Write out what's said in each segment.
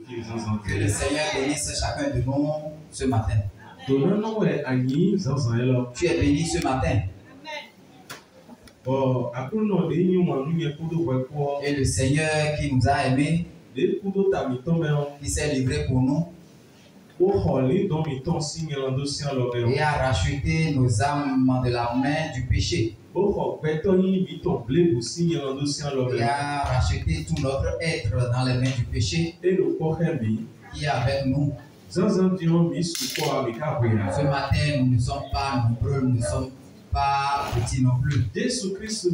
Que le Seigneur bénisse chacun de nous ce matin. Tu es béni ce matin. Et le Seigneur qui nous a aimés, qui s'est livré pour nous, et a racheté nos âmes de la main du péché. Et a racheté tout notre être dans les mains du péché qui est avec nous. Ce matin, nous ne sommes pas nombreux, nous ne sommes pas petits non plus. Jésus-Christ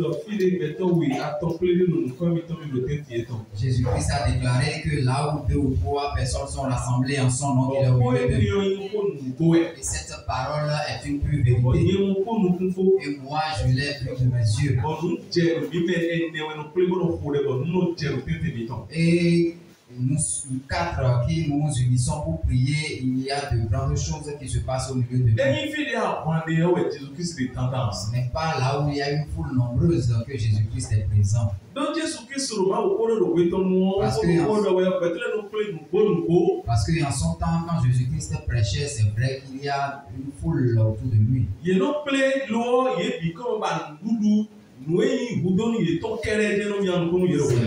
a déclaré que là où 2 ou 3 personnes sont rassemblées en son nom, il est au milieu d'eux. Et cette parole est une pure vérité. Et moi, je l'ai vu de mes yeux. Et nous 4 qui nous unissons pour prier, il y a de grandes choses qui se passent au milieu de nous. Ce n'est pas là où il y a une foule nombreuse que Jésus-Christ est présent. Parce qu'en son temps, quand Jésus-Christ prêchait, c'est vrai qu'il y a une foule autour de lui. C'est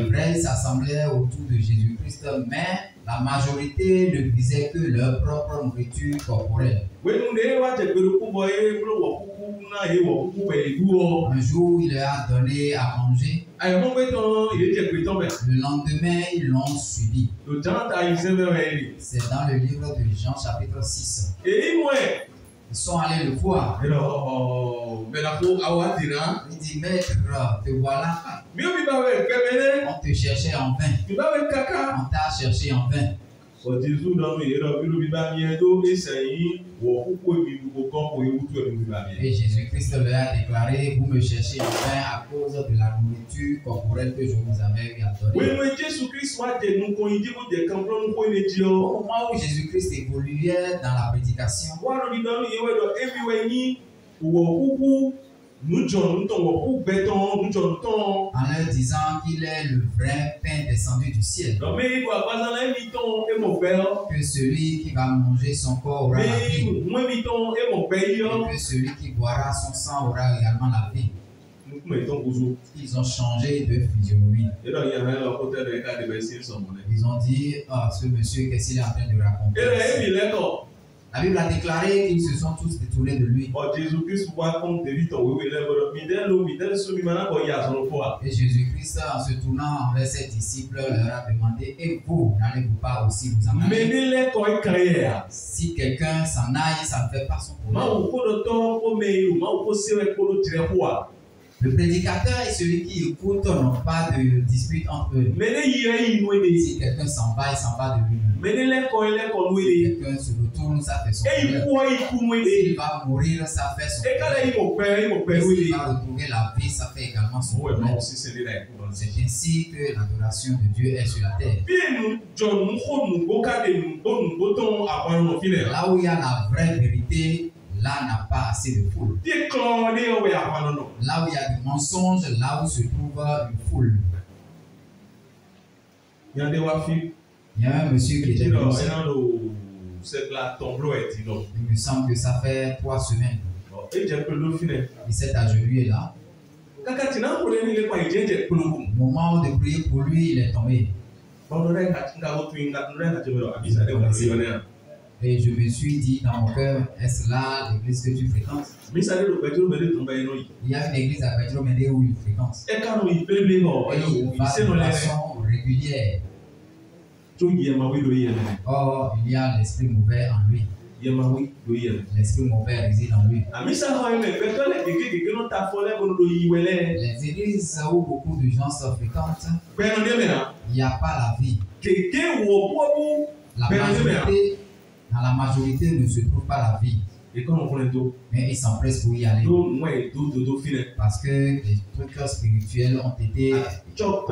vrai, ils s'assemblaient autour de Jésus-Christ, mais la majorité ne visait que leur propre nourriture corporelle. Un jour, il leur a donné à manger. Le lendemain, ils l'ont suivi. C'est dans le livre de Jean, chapitre 6. Ils sont allés le voir. Il dit, maître, te voilà. On te cherchait en vain. On t'a cherché en vain. Et Jésus-Christ leur a déclaré, vous me cherchez en vain à cause de la nourriture corporelle que je vous avais donnée. Au moment où Jésus-Christ évoluait dans la prédication, en leur disant qu'il est le vrai pain descendu du ciel, que celui qui va manger son corps aura la vie, et que celui qui boira son sang aura également la vie. Ils ont changé de physionomie. Ils ont dit, ce monsieur, qu'est-ce qu'il est en train de raconter? La Bible a déclaré qu'ils se sont tous détournés de lui. Et Jésus-Christ, en se tournant envers ses disciples, leur a demandé, et vous, n'allez-vous pas aussi vous en aller? Si quelqu'un s'en aille, ça ne fait pas son problème. Le prédicateur et celui qui écoute n'ont pas de dispute entre eux. Si quelqu'un s'en va, il s'en va de lui-même. Si quelqu'un se retourne, ça fait son problème. S'il va mourir, ça fait son problème. S'il va retrouver la vie, ça fait également son problème. C'est ainsi que l'adoration de Dieu est sur la terre. Là où il y a la vraie vérité, là n'a pas assez de foule. Là où il y a du mensonge, là où se trouve une foule. Il y a un monsieur qui était venu. Il me semble que ça fait 3 semaines. Et cet agenouillé là. Au moment de prier pour lui, il est tombé. Et je me suis dit dans mon cœur, est-ce là l'église que tu fréquentes? Il y a une église à Petro Médé où il fréquente. Et il va de façon régulière. Or, il y a l'esprit mauvais en lui. L'esprit mauvais réside en lui. Les églises où beaucoup de gens se fréquentent, il n'y a pas la vie. Dans la majorité ne se trouve pas la vie. Mais ils s'empressent pour y aller. Parce que les trucs spirituels ont été tous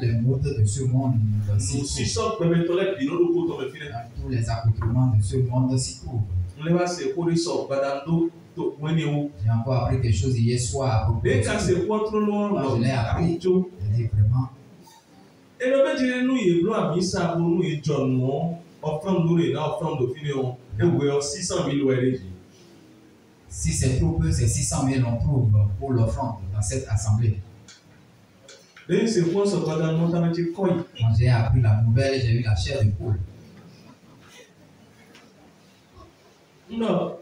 les modes de ce monde s'y trouvent. Tous les accoutrements de ce monde s'y trouvent. J'ai encore appris quelque chose hier soir. Moi, je l'ai appris. Je dis vraiment. Et le fait que nous y blanc mis ça pour nous et John non offrande nous et là offrande de finion et vous 600 000 euros. Si c'est trop peu, c'est 600 000 on trouve pour l'offrande dans cette assemblée. Et c'est quoi ce qu'on a monté quoi? Quand j'ai appris la nouvelle, j'ai eu la chair de poule. Non,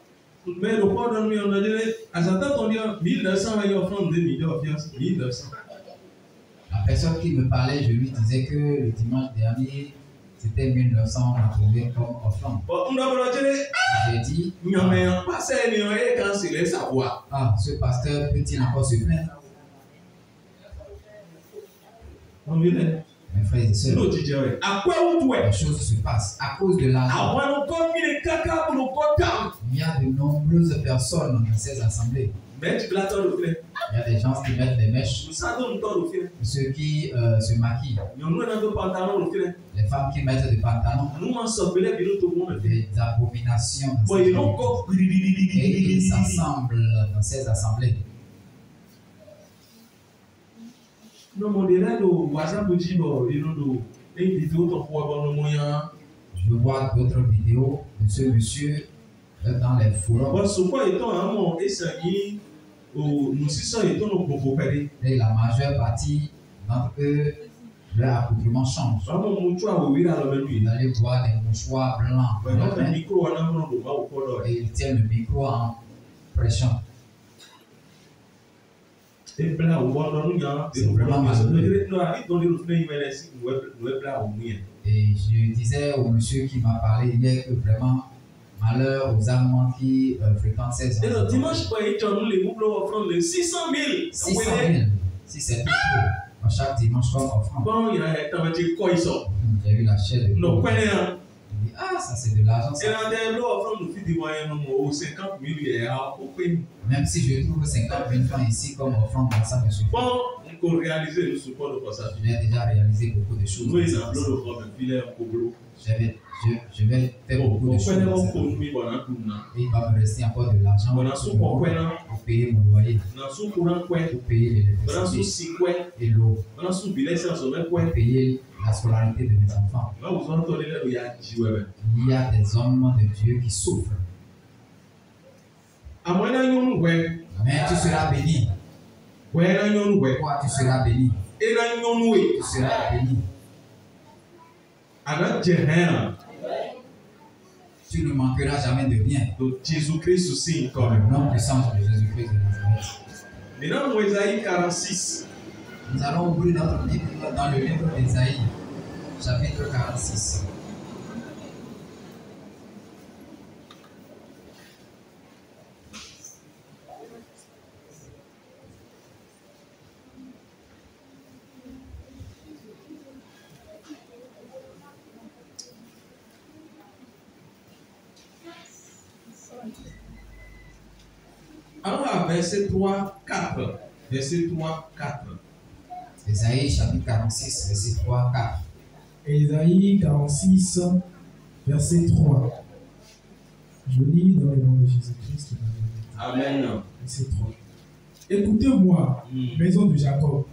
mais le quoi dans on a dit à certains on dit 1900 euros offrande 2 millions 1900. La personne qui me parlait, je lui disais que le dimanche dernier, c'était 1900, on a trouvé comme offrande. J'ai dit, ah, ce pasteur peut-il encore se plaindre? Mes frères et sœurs, les choses se passent à cause de l'argent. Il y a de nombreuses personnes dans ces assemblées. Il y a des gens qui mettent des mèches, ceux qui se maquillent, les femmes qui mettent des pantalons, des abominations dans ces et ils s'assemblent dans ces assemblées. Je vois d'autres vidéos de ce monsieur dans les forums. Et la majeure partie d'entre eux, leur accoutrement change. Vous allez voir des mouchoirs blancs et ils tiennent le micro en prêchant. C'est vraiment malheureux. Et je disais au monsieur qui m'a parlé hier que vraiment malheur aux âmes qui fréquentent ces endroits. Et le dimanche, nous 600 000. 600 000. Si c'est tout pour chaque dimanche comme offrande. J'ai eu la chair de poule. Ah, ça c'est de l'argent. Même si je trouve 50 000 francs ici comme offrande, ça me suffit. Je vais déjà réaliser beaucoup de choses. Je vais faire beaucoup de choses. Et il va me rester encore de l'argent pour payer mon loyer, pour payer l'électricité et l'eau, pour payer la scolarité de mes enfants. Il y a des hommes de Dieu qui souffrent. Mais tu seras béni. Toi, tu seras béni. Tu seras béni. Tu ne manqueras jamais de rien. Dans le nom puissant de Jésus-Christ de Nazareth. Nous allons ouvrir notre livre dans le livre d'Ésaïe, chapitre 46. Alors, verset 3, 4. Verset 3, 4. Ésaïe chapitre 46, verset 3, 4. Ésaïe 46, verset 3. Je lis dans le nom de Jésus-Christ. Amen. Verset 3. Écoutez-moi, maison de Jacob,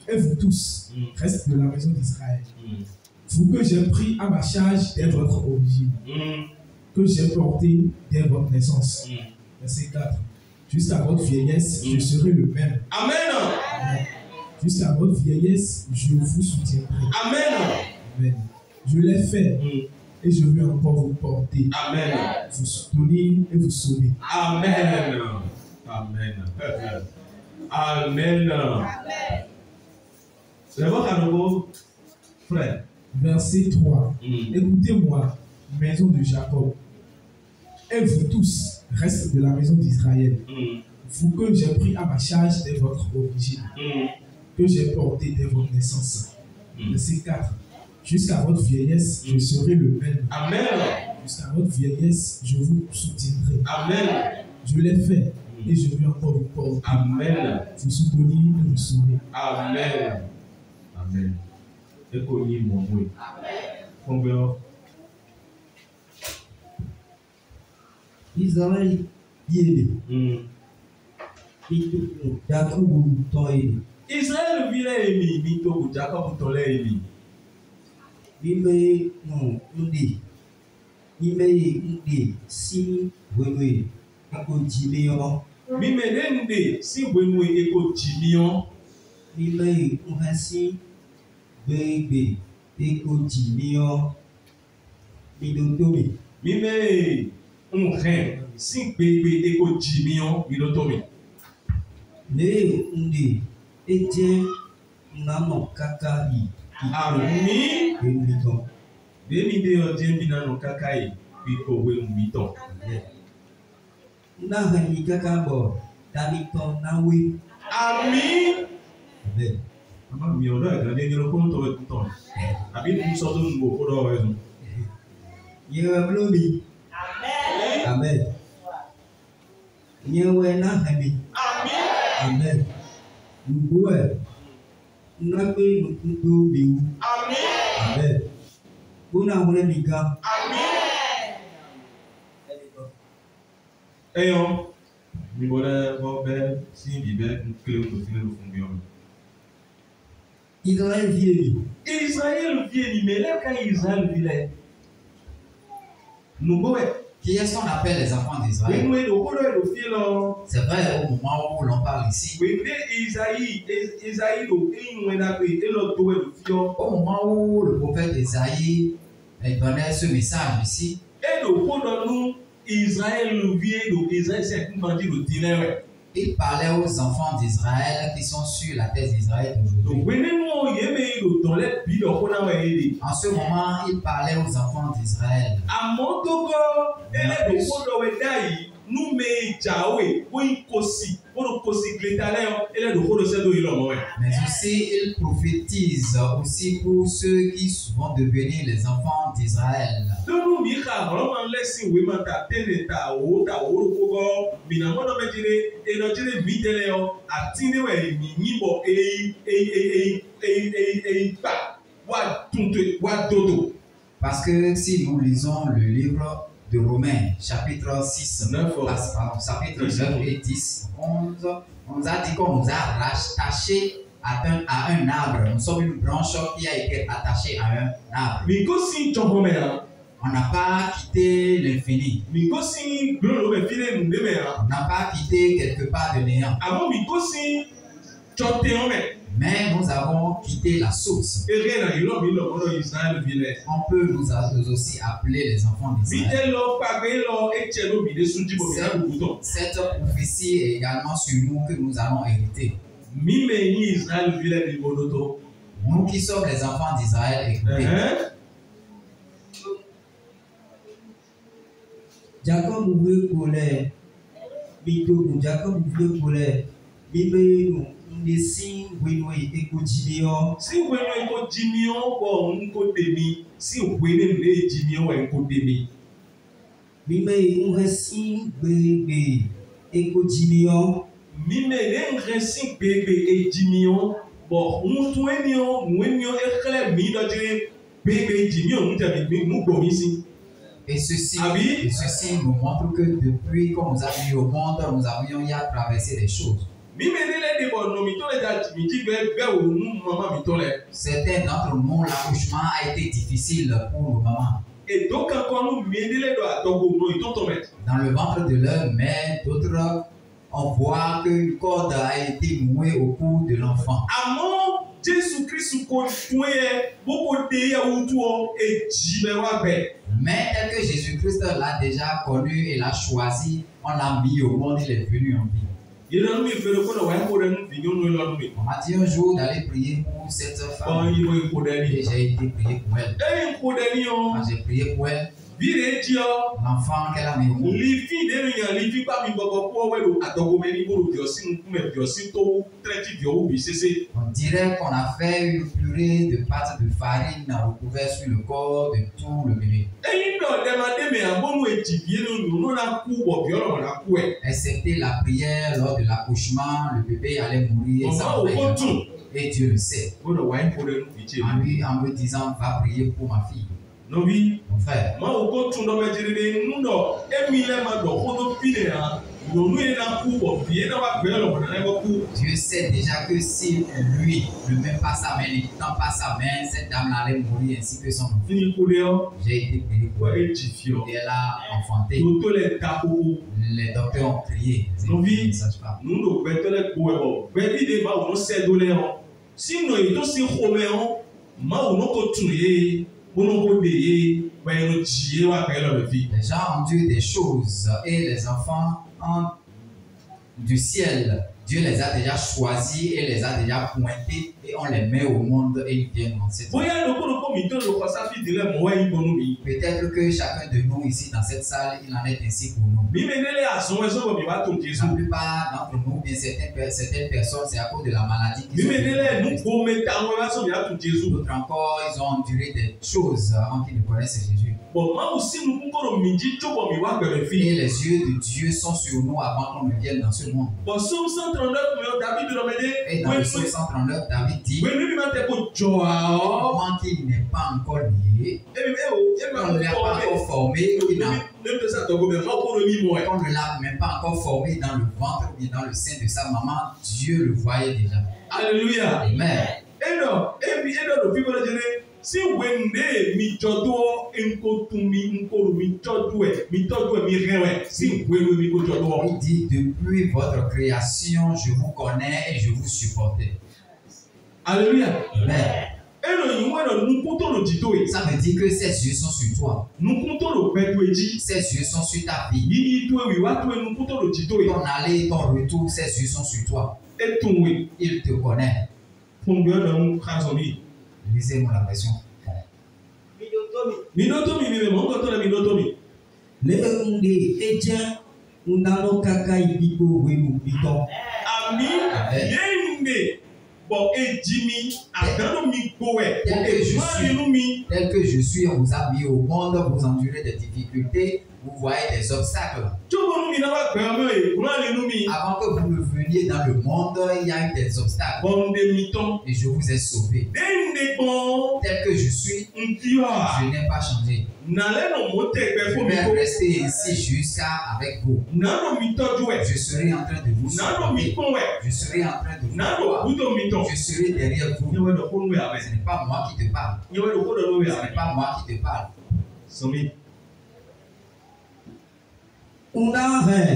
et vous tous, reste de la maison d'Israël. Vous que j'ai pris à ma charge dès votre origine, que j'ai porté dès votre naissance. Verset 4. Jusqu'à votre vieillesse, je serai le même. Amen. Amen. Jusqu'à votre vieillesse, je vous soutiendrai. Amen. Amen. Je l'ai fait et je vais encore vous porter. Amen. Vous soutenir et vous sauver. Amen. Amen. Amen. C'est bon à nouveau, frère. Verset 3. Écoutez-moi, maison de Jacob, et vous tous, reste de la maison d'Israël, vous que j'ai pris à ma charge dès votre origine, que j'ai porté dès votre naissance. Verset 4. Jusqu'à votre vieillesse, je serai le même. Amen. Jusqu'à votre vieillesse, je vous soutiendrai. Amen. Je l'ai fait et je vais encore vous porter. Amen. Vous soutenir et vous sauver. Amen. Amen. Amen. Combien? Israël, il est. Israël vile emi mi to Jacob to le emi. Bibe no ndi. Bibe ndi si wewe eko jimion. Bibe nde si wewe eko jimion. Bibe uhasi bebe eko jimion. Bidotomi. Bibe unhen si bebe eko jimion bidotomi. Ne ndi eje nano kaka yi. Ami Emito. Demi de oje nano kaka yi biko we mito. Na hani kaka bo dalito na we. Ami Amen. Ama mi odo e gade ni lo ko to we tuton. Abi nu so to ngo ko do we so. Yewe blomi. Amen. Amen. Yewe na hani. Amen. Amen. Nubuwe. Nakwe nubu biu. Amen. Amen. Kuna hule mika. Amen. Eyo mi bole bo be si bibe nkle ko fine lo fun bi o. Israël vie. Israël vie ni mele ka Israël vile. Nubuwe Qui est ce qu'on appelle les enfants d'Israël? we do ko do fi lo. C'est vrai, au moment où l'on parle ici, We de Isaïe do enwe na pe e lo to we do fi o. au moment où le prophète Isaïe donnait ce message ici, E do ko do nu Israël vie do Israël c'est un bandit do dilewe. il parlait aux enfants d'Israël qui sont sur la terre d'Israël Donc, d'aujourd'hui. En ce moment, il parlait aux enfants d'Israël. Mais aussi, il prophétise aussi pour ceux qui vont devenir les enfants d'Israël. Parce que si nous lisons le livre de Romains, chapitre 6, chapitre 9 et 10, on nous a dit qu'on nous a rattaché à un arbre. Nous sommes une branche qui a été attachée à un arbre. On n'a pas quitté l'infini. On n'a pas quitté quelque part de néant. Mais nous avons quitté la source. On peut nous aussi appeler les enfants d'Israël. Cette prophétie est également sur nous que nous allons hériter. Nous qui sommes les enfants d'Israël, écoutez. Jacob ouvre colère. Bito Jacob ouvre colère. Bibe ndesi wenwe ekojimio. Si wenwe ekojimio bo nko demi. Si wenwe ne ejimio wa nko demi. Bibe unresi bebe ekojimio. Mime ne nresi bebe ejimio. Bo nwenyo ekle mi dojire bebe ejimio ntabi mu bomisi. Et ceci nous montre que depuis qu'on nous a mis au monde, nous avions y à traverser des choses. Certains d'entre nous, l'accouchement a été difficile pour nos mamans. Et donc, dans le ventre de leur mère, d'autres, on voit qu'une corde a été nouée au cou de l'enfant. Mais tel que Jésus-Christ l'a déjà connu et l'a choisi, on l'a mis au monde, il est venu en vie. On m'a dit un jour d'aller prier pour cette femme et j'ai été prier pour elle. Quand j'ai prié pour elle, l'enfant qu'elle a mis au monde. On dirait qu'on a fait une purée de pâte de farine recouverte sur le corps de tout le bébé. Excepté la prière lors de l'accouchement, le bébé allait mourir sans rien. Et Dieu le sait. En me disant, va prier pour ma fille. Mon frère. Dieu sait déjà que si lui ne met pas sa main, ne tend pas sa main, cette dame allait mourir ainsi que son enfant. J'ai été prié pour elle. Et elle a enfanté. Les docteurs ont prié. Ne sache pas. Les gens ont dû des choses et les enfants du ciel, Dieu les a déjà choisis et les a déjà pointés et on les met au monde et ils viennent dans cette vie. Peut-être que chacun de nous ici dans cette salle, il en est ainsi pour nous. La plupart d'entre nous, bien certaines personnes, c'est à cause de la maladie qu'ils ont. D'autres encore, ils ont enduré des choses avant qu'ils ne connaissent Jésus. Et les yeux de Dieu sont sur nous avant qu'on ne vienne dans ce monde. Et dans le psaume 139, David dit comment qu'il n'est pas encore lié, qu'on ne l'a pas encore formé, qu'on ne l'a même pas encore formé dans le ventre ou dans le sein de sa maman, Dieu le voyait déjà. Alléluia. Amen. Si wende mi todo enkotumi nkoromi todo mi todo mi rewe si wewe mi todo. Il dit depuis votre création je vous connais et je vous supportais. Alléluia. Amen. Ça veut dire que ses yeux sont sur toi. Ses yeux sont sur ta vie. Ton aller et ton retour, ses yeux sont sur toi. Il te connaît. Lisez-moi la version. Tel que je suis, on vous a mis au monde, vous endurez des difficultés, vous voyez des obstacles. Avant que vous ne veniez dans le monde, il y a eu des obstacles. Et je vous ai sauvé. Tel que je suis, je n'ai pas changé. Je vais rester ainsi jusqu'à avec vous. Je serai en train de vous supporter. Je serai en train de vous voir. Je serai derrière vous. Ce n'est pas moi qui te parle. Ce n'est pas moi qui te parle. Je vais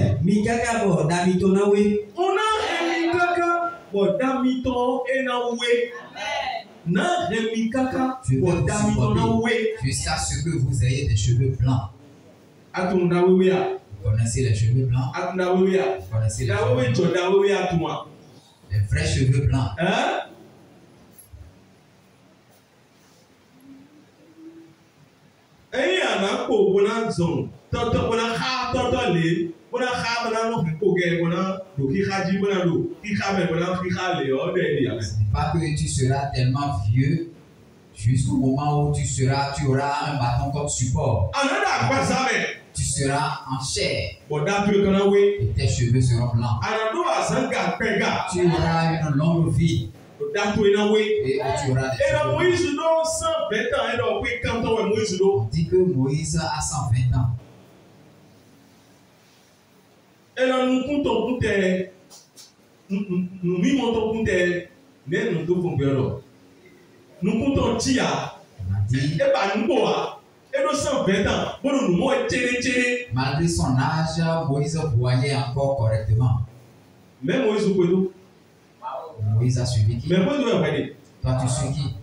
vous supporter jusqu'à ce que vous ayez des cheveux blancs. Vous connaissez les cheveux blancs? Vous connaissez les cheveux blancs? Les vrais cheveux blancs. Pas que tu seras tellement vieux jusqu'au moment où tu auras un bâton comme support. Tu seras en chair et tes cheveux seront blancs. Tu auras une longue vie et tu auras des cheveux. On dit que Moïse a 120 ans. Malgré son âge, Moïse voyait encore correctement. Moïse a suivi qui? Toi, tu suis qui?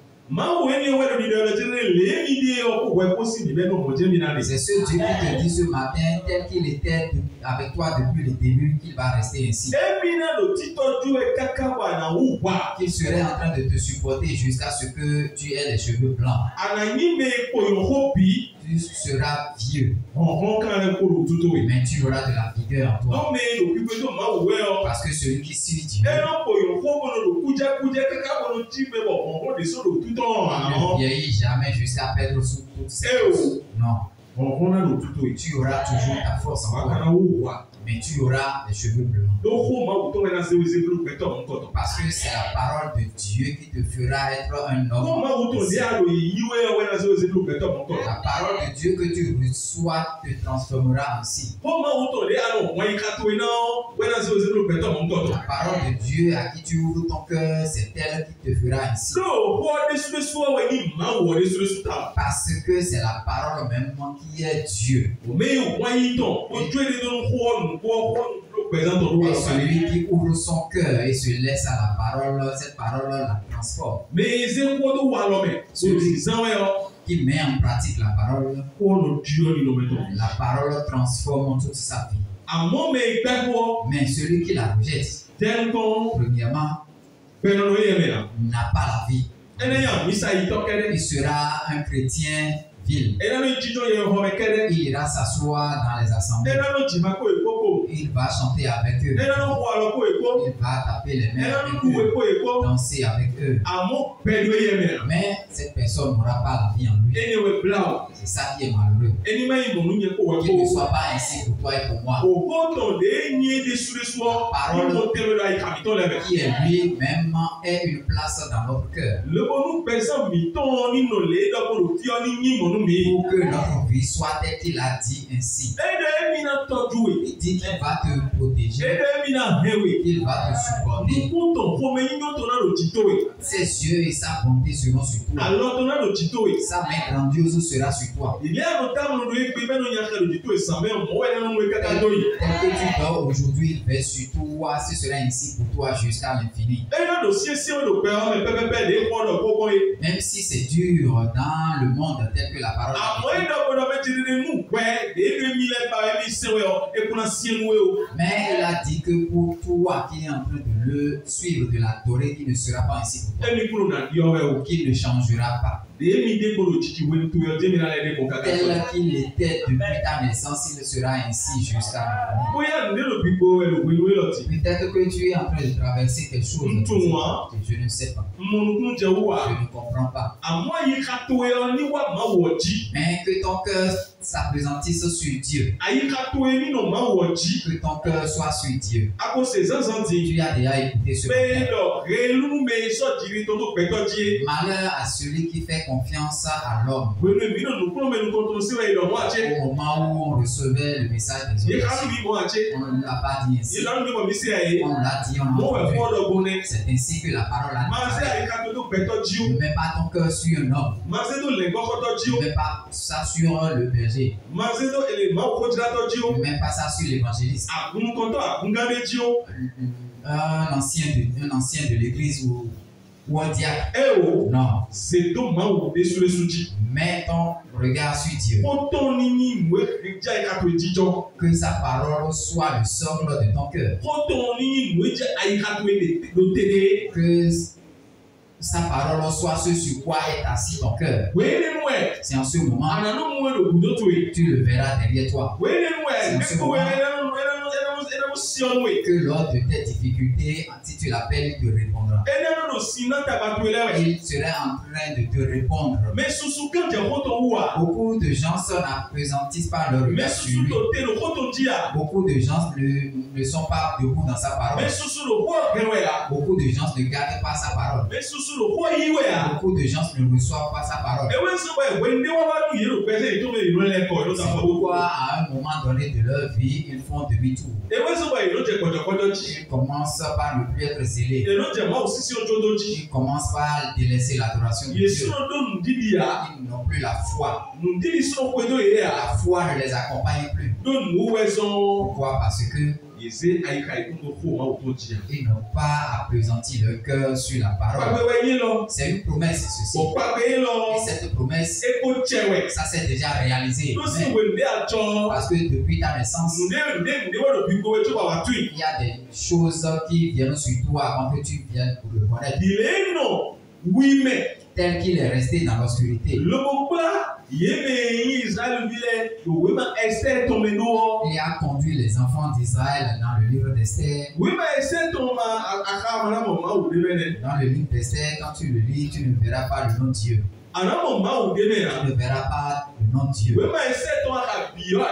C'est ce Dieu qui te dit ce matin, tel qu'il était avec toi depuis le début, qu'il va rester ainsi. Qu'il serait en train de te supporter jusqu'à ce que tu aies les cheveux blancs. Tu seras vieux. Mais tu auras de la vigueur en toi. Parce que celui qui suit Dieu ne vieillit jamais jusqu'à perdre sous toutes ses forces. Non. Tu auras toujours ta force en toi. Mais tu auras les cheveux blancs. Parce que c'est la parole de Dieu qui te fera être un homme. La parole de Dieu que tu reçois te transformera ainsi. La parole de Dieu à qui tu ouvres ton cœur, c'est elle qui te fera ainsi. Parce que c'est la parole même qui est Dieu. Et celui qui ouvre son cœur et se laisse à la parole, cette parole la transforme. Celui qui met en pratique la parole transforme toute sa vie. Mais celui qui la rejette, premièrement, n'a pas la vie. Il sera un chrétien vil. Il ira s'asseoir dans les assemblées. Il va chanter avec eux. Il va taper les mains avec eux, danser avec eux. Mais cette personne n'aura pas la vie en lui. C'est ça qui est malheureux. Qu'il ne soit pas ainsi pour toi et pour moi. La parole qui est lui-même est une place dans notre cœur. Pour que notre vie soit telle qu'il a dit ainsi. Il dit qu'il va te protéger, qu'il va te supporter. Ses yeux et sa bonté seront sur toi. Sa main grandiose sera sur toi. Tel que tu dors aujourd'hui, il va sur toi. Ce sera ainsi pour toi jusqu'à l'infini. Même si c'est dur dans le monde tel que la parole mais il a dit que pour toi qui est en train de le suivre, de l'adorer, il ne sera pas ainsi pour toi. Qu'il ne changera pas. Tel qu'il était depuis ta naissance, il sera ainsi jusqu'à l'infini. Peut-être que tu es en train de traverser quelque chose que je ne sais pas. Je ne comprends pas. Mais que ton cœur s'appesantisse sur Dieu. Que ton cœur soit sur Dieu. Tu as déjà écouté ce matin. Malheur à celui qui fait confiance à l'homme. Au moment où on recevait le message des autres, on ne l'a pas dit ainsi. On l'a dit, on l'a entendu. C'est ainsi que la parole a dit. Ne mets pas ton cœur sur un homme. Ne mets pas ça sur le berger. Ne mets pas ça sur l'évangéliste. Un ancien de l'église ou un diacre. Non. Mets ton regard sur Dieu. Que sa parole soit le socle de ton cœur. Que sa parole soit ce sur quoi est assis ton cœur. C'est en ce moment tu le verras derrière toi. C'est en ce moment que lors de tes difficultés, si tu l'appelles, il te répondra. Il sera en train de te répondre. Beaucoup de gens n'appesantissent pas leur regard sur lui. Beaucoup de gens ne sont pas debout dans sa parole. Beaucoup de gens ne gardent pas sa parole. Beaucoup de gens ne reçoivent pas sa parole. C'est pourquoi à un moment donné de leur vie, ils font demi-tour. Ils commencent par ne plus être zélés. Ils commencent par délaisser l'adoration de Dieu. Ils n'ont plus la foi. La foi ne les accompagne plus. Pourquoi? Parce que ils n'ont pas appesanti leur cœur sur la parole. C'est une promesse, ceci. Et cette promesse, ça s'est déjà réalisé. Parce que depuis ta naissance, il y a des choses qui viennent sur toi avant que tu viennes pour le connaître. Tel qu'il est resté dans l'obscurité. Il a conduit les enfants d'Israël dans le livre d'Esther. Dans le livre d'Esther, quand tu le lis, tu ne verras pas le nom de Dieu. Tu ne verras pas le nom de Dieu.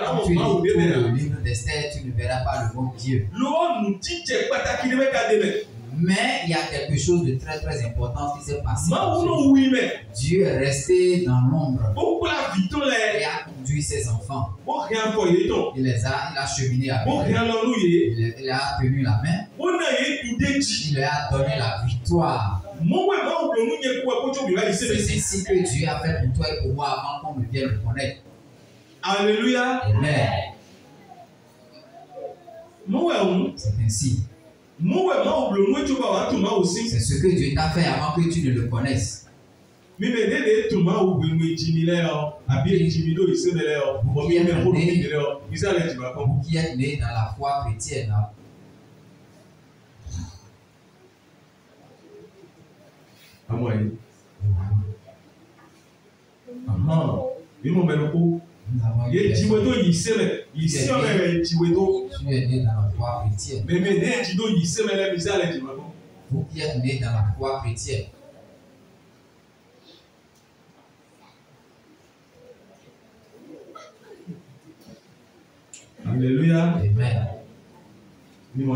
Quand tu lis tout le livre d'Esther, tu ne verras pas le nom de Dieu. Mais il y a quelque chose de très très important qui s'est passé. Oui, mais. Dieu est resté dans l'ombre. Il a conduit ses enfants. Il a cheminé avec eux. Il a tenu la main. Il leur a donné la victoire. C'est ainsi que Dieu a fait pour toi et pour moi avant qu'on ne vienne le connaître. Alléluia. Amen. C'est ainsi. C'est ce que Dieu t'a fait avant que tu ne le connaisses. Vous qui êtes né dans la foi chrétienne. Tu es né dans la foi chrétienne. Vous qui êtes né dans la foi chrétienne. Alléluia. Amen. Nous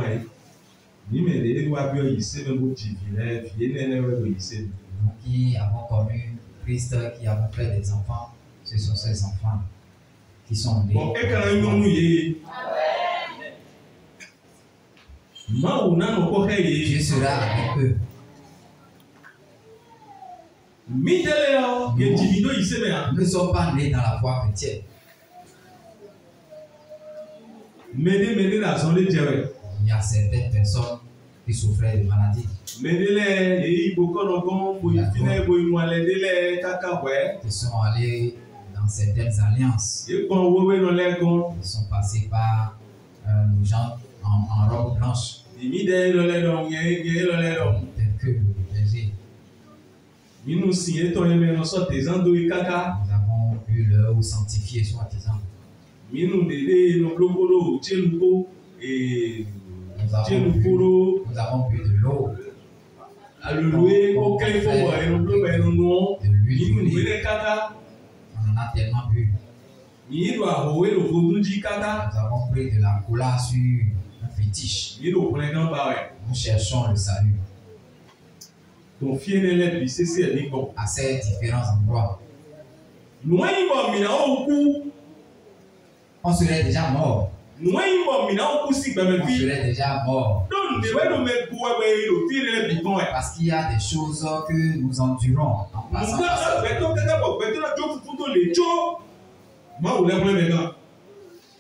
qui avons connu Christ, qui avons fait des enfants, ce sont ces enfants qui sont nés. Dieu sera avec eux. Nous ne sommes pas nés dans la foi chrétienne. Il y a certaines personnes qui souffraient de maladies. Qui sont allés dans certaines alliances. Ils sont passés par les gens en robe blanche. Tel que le berger. Nous avons eu l'heure sanctifié soi-disant. Nous avons bu de l'eau. On en a tellement bu. Nous avons pris de la cola sur un fétiche. Nous cherchons le salut. À ces différents endroits. On serait déjà mort. On serait déjà mort. Parce qu'il y a des choses que nous endurons en passant par ça.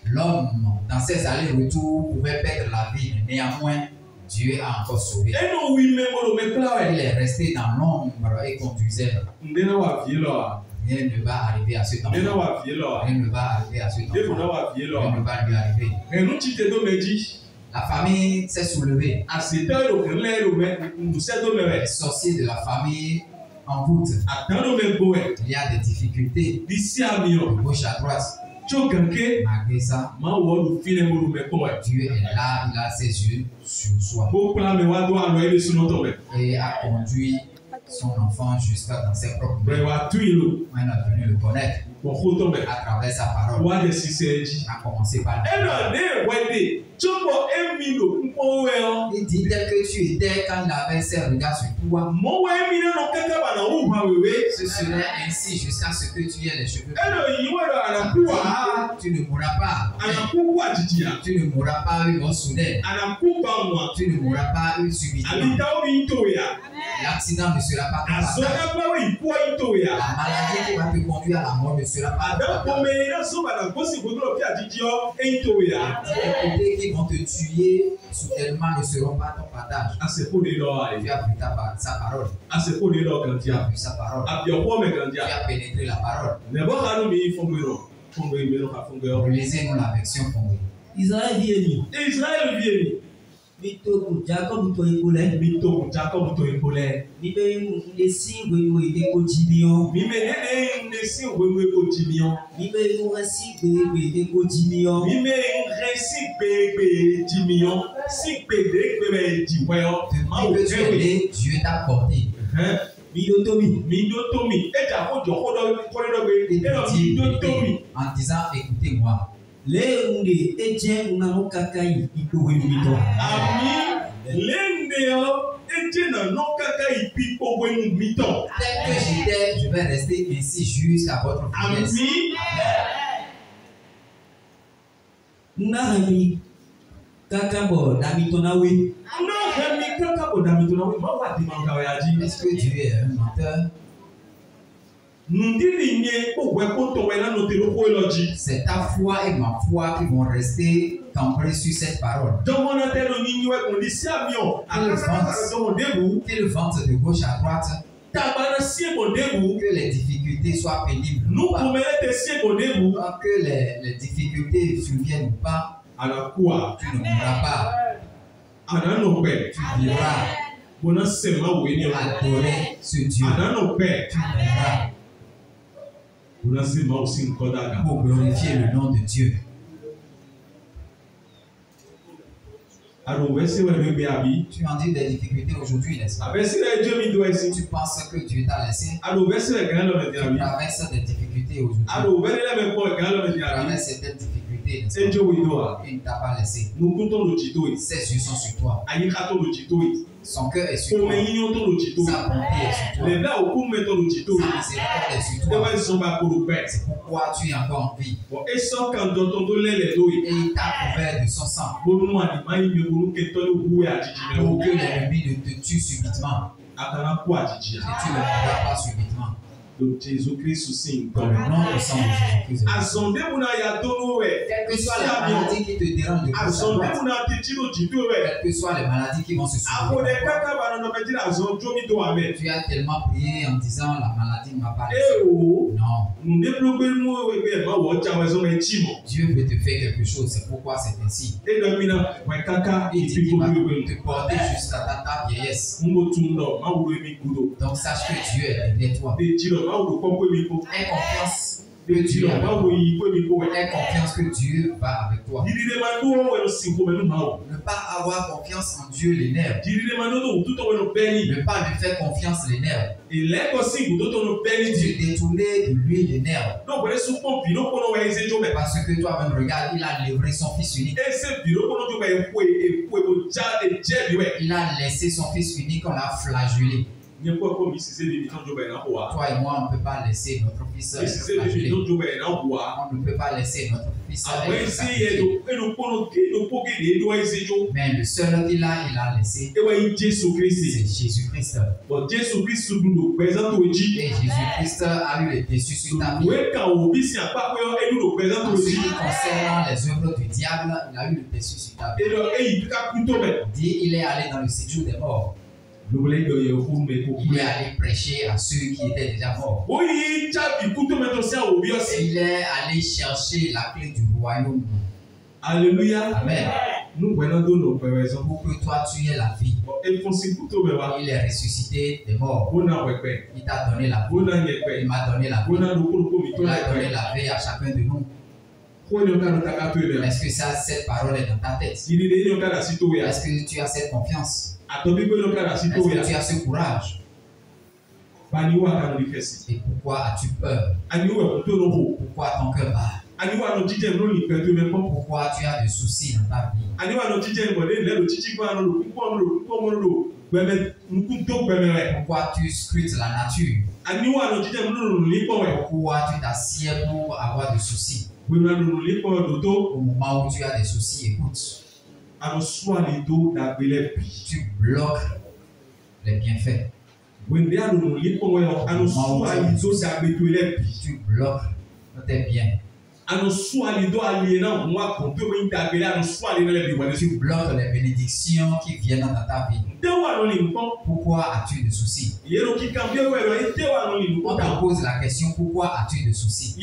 L'homme, dans ses allers-retours, pouvait perdre la vie, mais néanmoins, Dieu a encore sauvé. Il est resté dans l'ombre et conduisait. Rien ne va arriver à cet enfant. Rien ne va arriver à cet enfant. Rien ne va lui arriver. La famille s'est soulevée. Les sorciers de la famille en route. Il y a des difficultés de gauche à droite. Malgré ça, Dieu est là, il a ses yeux sur soi. Et a conduit son enfant jusqu'à dans ses propres mains. On a venu le connaître à travers sa parole. A commencé par il dit tel que tu étais quand il avait ses regards sur toi. Ce serait ainsi jusqu'à ce que tu aies les cheveux. Tu ne mourras pas. Tu ne mourras pas une mort soudaine. Tu ne mourras pas une subitement. L'accident ne sera pas fatal. La maladie qui va te conduire à la mort ne sera pas fatal. Les côtés qui vont te tuer soudainement ne seront pas ton partage. Tu as pris sa parole. Tu as pris sa parole. Tu as pénétré la parole. Relisez-nous la version Congo. Israël vient. Mito Jacob to ipole. Mi be nesi we eko jimion. Mi be resi be eko jimion. Dieu t'a porté. En disant écoutez-moi. Lende que j'étais, je vais rester ainsi jusqu'à votre vieillesse. Nahami kakabo damitonawe. Est-ce que Dieu est un menteur? C'est ta foi et ma foi qui vont rester campés sur cette parole. Qu'il vente de gauche à droite, que les difficultés soient pénibles, que les difficultés surviennent ou pas, tu ne mourras pas. Tu vivras adorer ce Dieu. Tu vivras pour glorifier le nom de Dieu. Tu en dis des difficultés aujourd'hui, n'est-ce pas? Tu penses que Dieu t'a laissé? Tu traverses des difficultés aujourd'hui. Tu traverses certaines difficultés, n'est-ce pas? Il ne t'a pas laissé. Ses yeux sont sur toi. Son cœur est sur toi. Sa bonté est sur toi. Sa miséricorde est sur toi. C'est pourquoi tu es encore en vie. Et il t'a couvert de son sang. Pour que l'ennemi ne te tue subitement. Et tu ne mourras pas subitement. Donc Jésus-Christ aussi. Dans le nom du sang de Jésus-Christ. Quelle que soit la maladie qui te dérange de gauche à droite, quelles que soient les maladies qui vont se soulever, tu as tellement prié en disant la maladie ne m'a pas laissé. Non. Dieu veut te faire quelque chose, c'est pourquoi c'est ainsi. Il dit qu'il va te porter jusqu'à ta vieillesse. Donc sache que Dieu est derrière toi. Aie confiance que Dieu est avec toi. Aie confiance que Dieu va avec toi. Ne pas avoir confiance en Dieu l'énerve. Ne pas lui faire confiance l'énerve. Tu détourner de lui l'énerve. Parce que toi-même, regarde, il a livré son fils unique. Il a laissé son fils unique, on l'a flagellé. Toi et moi, on ne peut pas laisser notre fils flagellé. On ne peut pas laisser notre fils sacrifié. Mais le seul qu'il a laissé, c'est Jésus-Christ. Et Jésus-Christ a eu le dessus sur ta vie. En ce qui concerne les œuvres du diable, il a eu le dessus sur ta vie. Dit, il est allé dans le séjour des morts. Il est allé prêcher à ceux qui étaient déjà morts. Il est allé chercher la clé du royaume. Alléluia. Amen. Pour que toi tu aies la vie. Il est ressuscité des morts. Il t'a donné la vie. Il m'a donné la vie. Il a donné la vie à chacun de nous. Est-ce que cette parole est dans ta tête? Est-ce que tu as cette confiance? Est-ce que tu as ce courage? Et pourquoi as-tu peur? Pourquoi ton cœur bat? Pourquoi tu as des soucis dans ta vie? Pourquoi tu scrutes la nature? Pourquoi tu t'assieds pour avoir des soucis? Au moment où tu as des soucis, écoute. Tu bloques les bienfaits. Tu bloques tes biens. Tu bloques les bénédictions qui viennent dans ta vie. Pourquoi as-tu des soucis? On te pose la question, pourquoi as-tu des soucis?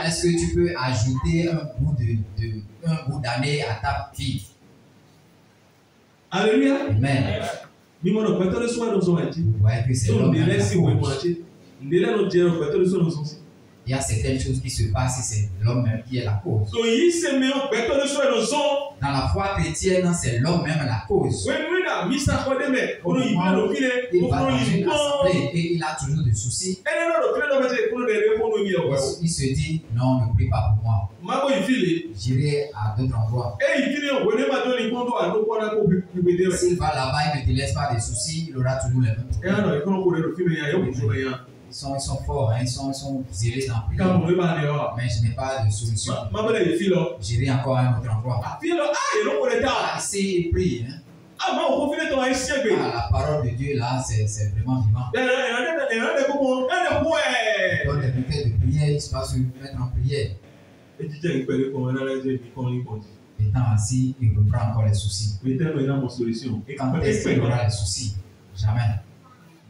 Est-ce que tu peux ajouter un bout d'année à ta vie? Alléluia. Amen. Vous voyez que c'est l'homme. il y a certaines choses qui se passent et c'est l'homme même qui est la cause. So yi se me o beto le so no so. Dans la foi chrétienne, c'est l'homme même la cause. When we na misa ko de me, ono yi ba lo kile, Il o va fro dans yi une bon. assemblée et il a toujours des soucis. Ene no lo kile do mete ko de re ko no mi o. Il se dit, non, ne prie pas pour moi. Ma bo yi file. J'irai à d'autres endroits. E yi file o ne ma do ni ko do a do ko na ko bi de. S'il va là-bas, il ne te laisse pas des soucis, il aura toujours les mêmes E no yi ko ko de do file ya yo ko so ya. Ils sont forts, hein, ils sont zélés dans le Quand prière. on va dehors. Mais je n'ai pas de solution. Ma bo le file. J'irai encore à un autre endroit. File ah, et no ko de ta. Ici, il prie. Hein. Ah, ma o ko file to a siegbe. Ah, la parole de Dieu, là, c'est vraiment vivant. E de ko e. Donc, les requêtes de prière, il se passe se mettre en prière. E ti je ipele ko na la je bi ko ni ko. Étant assis, il reprend encore les soucis. Mais tellement il a mon solution. Et quand est-ce qu'il aura les soucis? Jamais.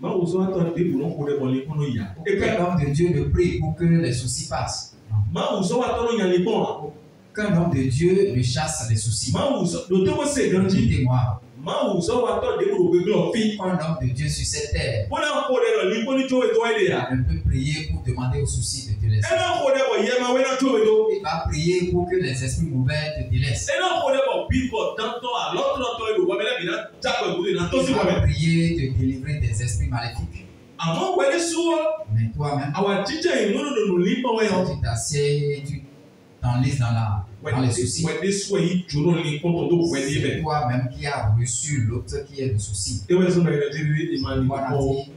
Ma o so attendre de boulon ko de bon ni ko no ya. Et que l'homme de Dieu le prie pour que les soucis passent. Non. Ma o so attendre ya ni bon. Qu'un homme de Dieu lui chasse les soucis. Ma o so do to ko se ganji. Dites-moi, Ma o so attendre de boulon ko glo fi. un homme de Dieu sur cette terre Pour na ko de ni ko ni to e to ile ya. ne peut prier pour demander aux soucis de te E laisser. na ko de bo ye ma we na to e do. Il va prier pour que les esprits mauvais te délaissent. E na ko de bo bi ko tanto a l'autre to e do wa bele bi na ja ko e na to Il si wa va be. prier te délivrer des esprits maléfiques. Àmọ́ wẹ́lẹ́ súwọ́. Mais toi-même, Àwa jíjẹ́ ìmúlòdòdò ní pọ́n wẹ́yọ. si tu t'assieds, tu t'enlises dans les soucis. Wẹ́lẹ́ súwọ́ yìí jóná ní pọ́ntọ̀ tó wẹ́lẹ́ C'est bẹ̀. toi-même qui as reçu l'autre qui est le souci. Ewé sọ́nà ìrẹ̀jẹ̀ ìmàlì Voilà pọ́n. dit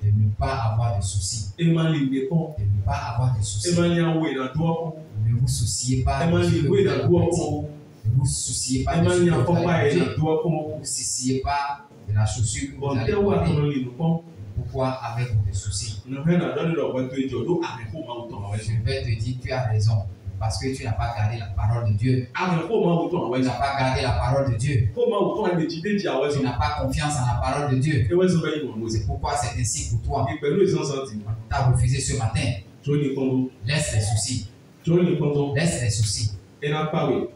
de ne pas avoir de soucis. Ìmàlì lè pọ́n. De ne pas avoir de soucis. Ìmàlì àwọ̀ ìrìnàjò ọkọ̀. Ne vous souciez pas de Ìmàlì ce que ìwé vous ìrìnàjò allez ọkọ̀. dire. Ne vous souciez pas de ce Ìmàlì que vous àfọ́pá allez dire. ìrìnàjò ọkọ̀. Ne vous souciez pas de la chaussure que vous Bọ̀n allez tẹ́wọ́ àtọ̀nà porter. lè lù pọ́n. Pourquoi avez-vous des soucis? Nàfẹ́ nàdọ́lẹ̀ lọ wẹ́ tó ìjọ ló àrẹ̀kọ́ máa wù tán àwọn Je ẹ̀ṣẹ̀. vais te dire, tu as raison. Parce que tu n'as pas gardé la parole de Dieu. Àrẹ̀kọ́ máa wù tán àwọn Tu ẹ̀ṣẹ̀. n'as pas gardé la parole de Dieu. Kó máa wù tán ẹni jíde àwọn Tu ẹ̀ṣẹ̀. n'as pas confiance en la parole de Dieu. Ewé sọ́nà ìwọ̀n ló ṣe. C'est pourquoi c'est ainsi pour toi. Ìpẹ̀lú ìsánsantì. Tu as refusé ce matin. Tó ní pọ́n. Laisse les soucis. Tó ní pọ́n. Laisse les soucis. Ẹnà pàwé.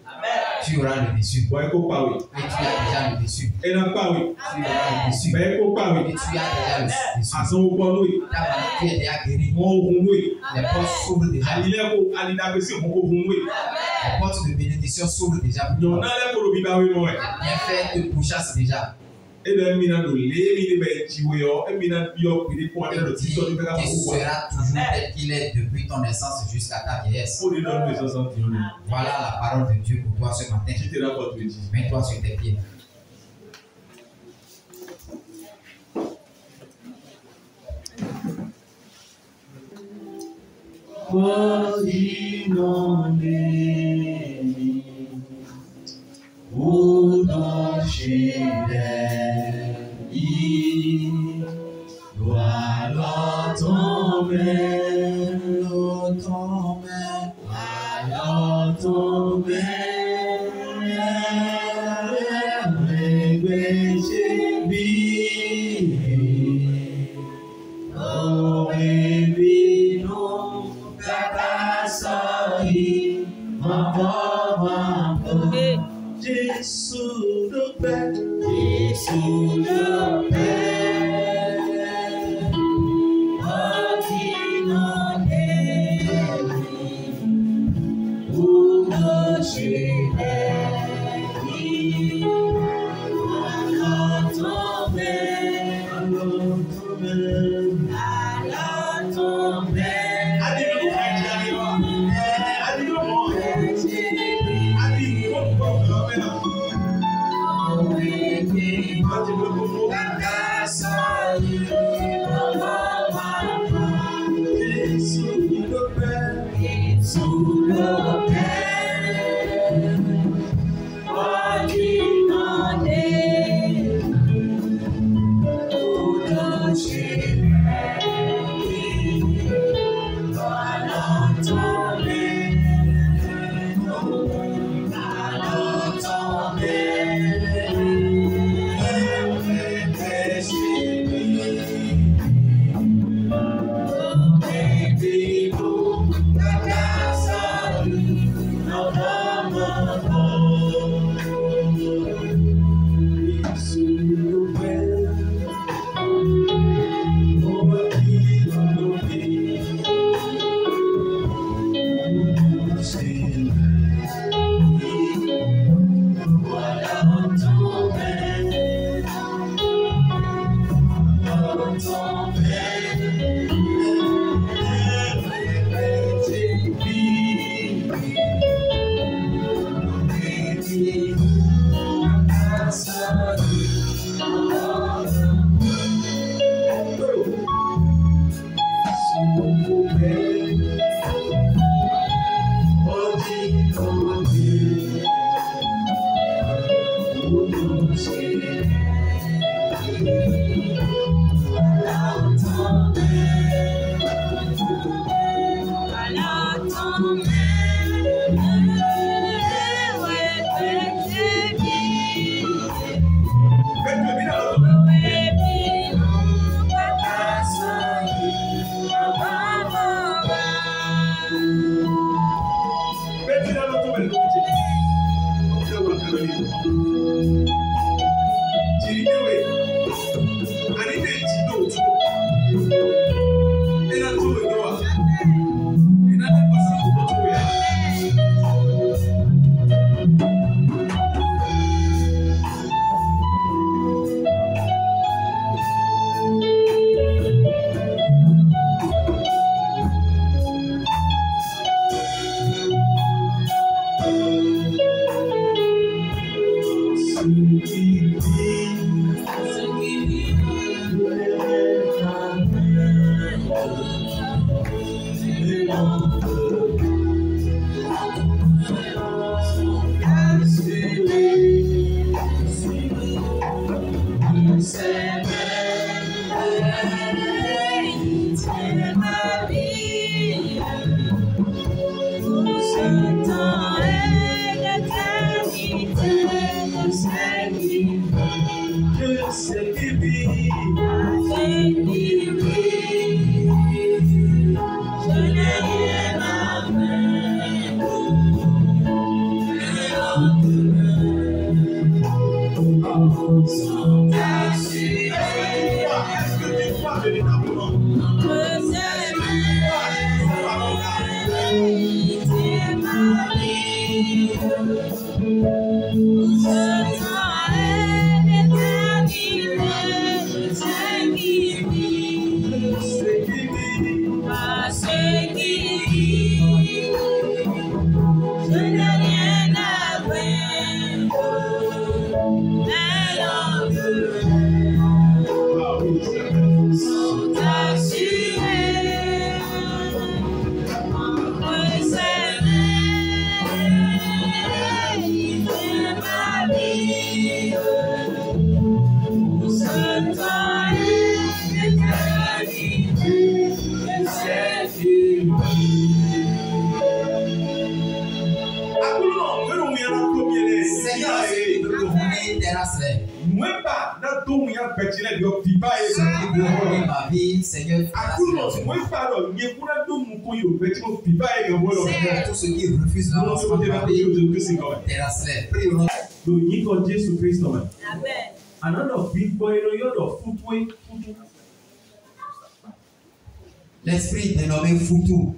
Tu auras le déçu. Bọ̀ ẹ kó pàwé. Et tu as déjà le déçu. Ẹnà pàwé. Tu auras le déçu. Bẹ́ẹ̀ kó pàwé. Et tu as déjà le déçu. Àsanwó pọ́n lóye. Ta maladie est déjà guérie. Wọ́n ogun lóye. Les portes s'ouvrent déjà. Alilẹ́kọ̀ọ́ alidàgbèsè òun ogun lóye. Les portes de bénédiction s'ouvrent déjà pour Yọ̀nà toi. lẹ́kọ̀ọ́ bíbá wí mọ́ ẹ̀. Bienfait te pourchasse déjà. Ebe mina do léèrè níbẹ̀ ìjìwé yọ. Emina yọ pèlè fún Et abẹ́rẹ́ dit tí tọ́jú fẹ́ ká qu'il fún wa. sera toujours tel qu'il est depuis ton naissance jusqu'à ta vieillesse. Ó lè lọ́dún ìsọ̀sán tí ó ní. Voilà la parole de Dieu pour toi ce matin. Kí tẹ̀lé àpọ̀tù èjì. Mets-toi sur tes pieds. Jésù ló pẹ́. Jésù ló pẹ́. Ọdínà lẹ́yìn. Wúlò ṣe lẹ́yìn. Àlọ́tọ̀ bẹ́ẹ̀. Àlọ́tọ̀ bẹ́ẹ̀. Àlọ́tọ̀ bẹ́ẹ̀. Adébíyí ẹ̀jẹ̀ àríwá. Adébíyí ọ̀hún. Adébíyí ọ̀hún. Ma vie, Seigneur, tout ce qui refuse l'avancement de ma vie, terrasse-les. L'esprit dénommé Foutou.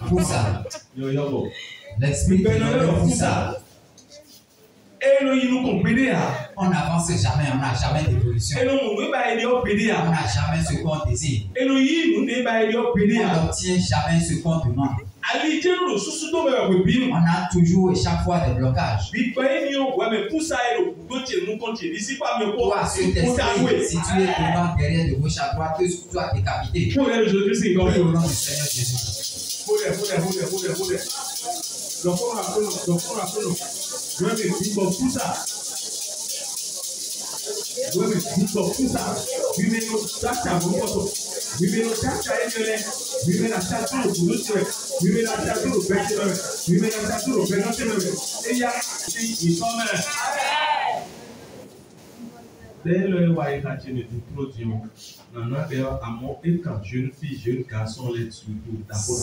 Foussa. L'esprit dénommé Foussa. On n'avance jamais, on n'a jamais d'évolution. On n'a jamais ce qu'on désire. On n'obtient jamais ce qu'on demande. On a toujours et chaque fois des blocages. Toi, cet esprit situé devant, derrière, de gauche à droite, que soit décapité. Au nom du Seigneur Jésus.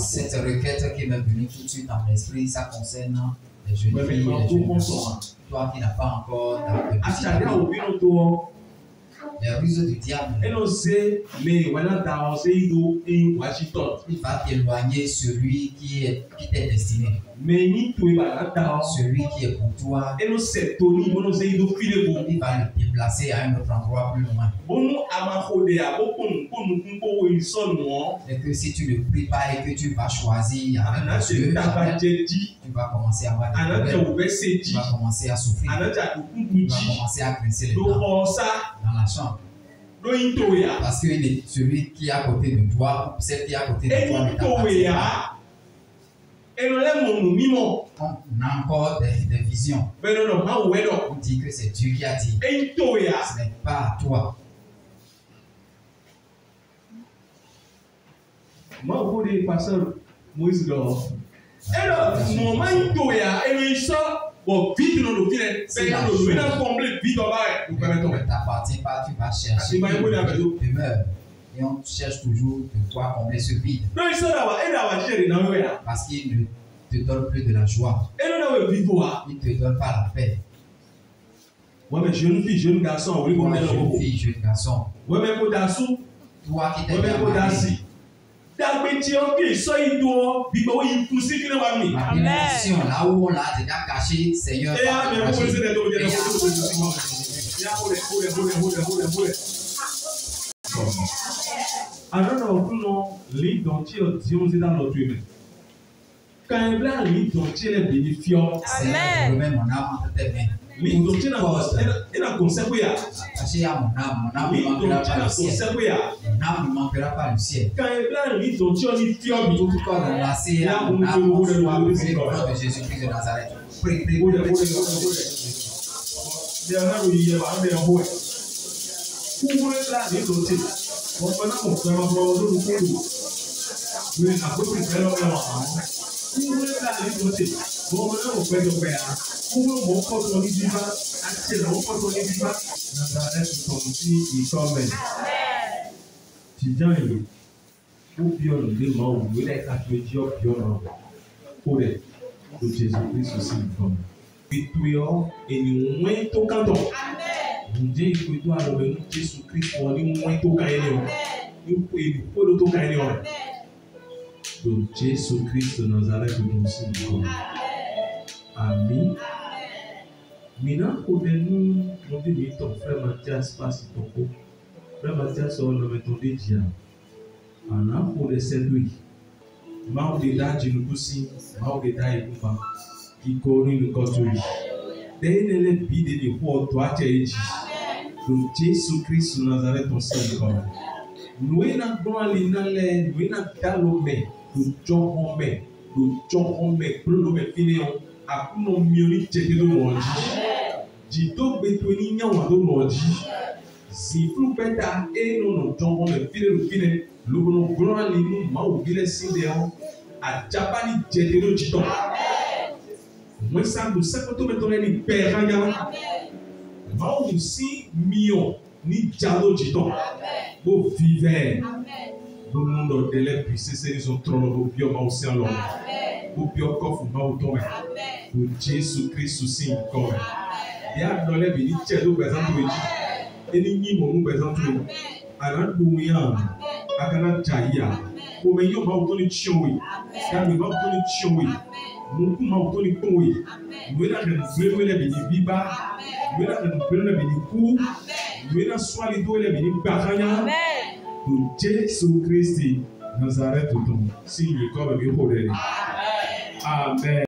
Cette requête qui m'est venue tout de suite dans l'esprit, ça concerne les jeunes filles et les jeunes garçons. Toi qui n'as pas encore Les ruses du diable. Et on sait, mais voilà, dans Washington. Il va t'éloigner celui qui t'est destiné. Mais ni tout celui qui est pour toi. Et on sait, Tony, on sait, il va le déplacer à un autre endroit plus loin. Et que si tu ne pries pas et que tu vas choisir avec Dieu, tu vas commencer à avoir des problèmes. Tu vas commencer à souffrir. Tu vas commencer à grincer les dents dans la chambre. Parce que celui qui est à côté de toi, ou celle qui est à côté de toi, ne t'appartient pas. On a encore des visions. On dit que c'est Dieu qui a dit. Ce n'est pas à toi. Moïse bon, vite dans le vide, si la chose ne t'appartient pas, tu vas chercher demeure. Et on cherche toujours de quoi combler ce vide. Parce qu'il ne te donne plus de la joie. Il ne te donne pas la paix. Ouais, mais jeune fille, jeune garçon, oui, jeune fille, jeune garçon. Ouais, mais toi qui t'es bien marié. Ma bénédiction, là où on l'a déjà caché, Seigneur. Alors, nous, l'identité dans notre humain. Quand il a l'identité, les bénéficiaires. Amen. Remets mon âme entre tes mains. L'identité, il a conseillé. Attaché à mon âme ne manquera pas le ciel. Mon âme ne manquera pas le ciel. Quand il a l'identité, tout corps enlacé à mon âme, on soit brûlé au nom de Jésus-Christ de Nazareth. Prie. Jésus-Christ aussi comme et nous moins tout canton. Vous dites que toi le Jésus-Christ pour nous moins tout canton. Nous pouvons tout canton. Donc Jésus-Christ de Nazareth nous aussi comme. Amen. Maintenant pour nous dit ton frère Mathias passe ton coup. Frère Mathias on le met dit dia. Ana pour les séduire. Mau de daji nukusi, mau de dai kupa, kikori nukoturi. Denele bide de huo tuache eji. Donc Jésus Christ de Nazareth on s'y comme. Nous na gloire l'inale, nous na dalome, nous johome, pour le finir. Akuno miori chekelo moji. Jito betweni nyawa do moji. Si flu beta e no johome fine. Lobono gloire limu mau bile sindeo a Japani jetero jito. Moi ça nous sakoto metone ni peranga. Mau si mio ni jalo jito. Bo vive. Bo mundo dele puisse se son trono bo bio mau se alo. Bo bio kofu mau tome. Bo Jésus Christ aussi comme. Ya dole bi ni chedo bezanto eji. Eni ni mo mu bezanto. Ana dunya. Akana jaya, kome yo ma utoni chiwi, kami ma utoni chiwi, muku ma utoni kowi, mwena le bini biba, mwena le bini ku, mwena swali do le bini bakanya, do Jésus Christ Nazareth tout, si le corps est bien. Amen.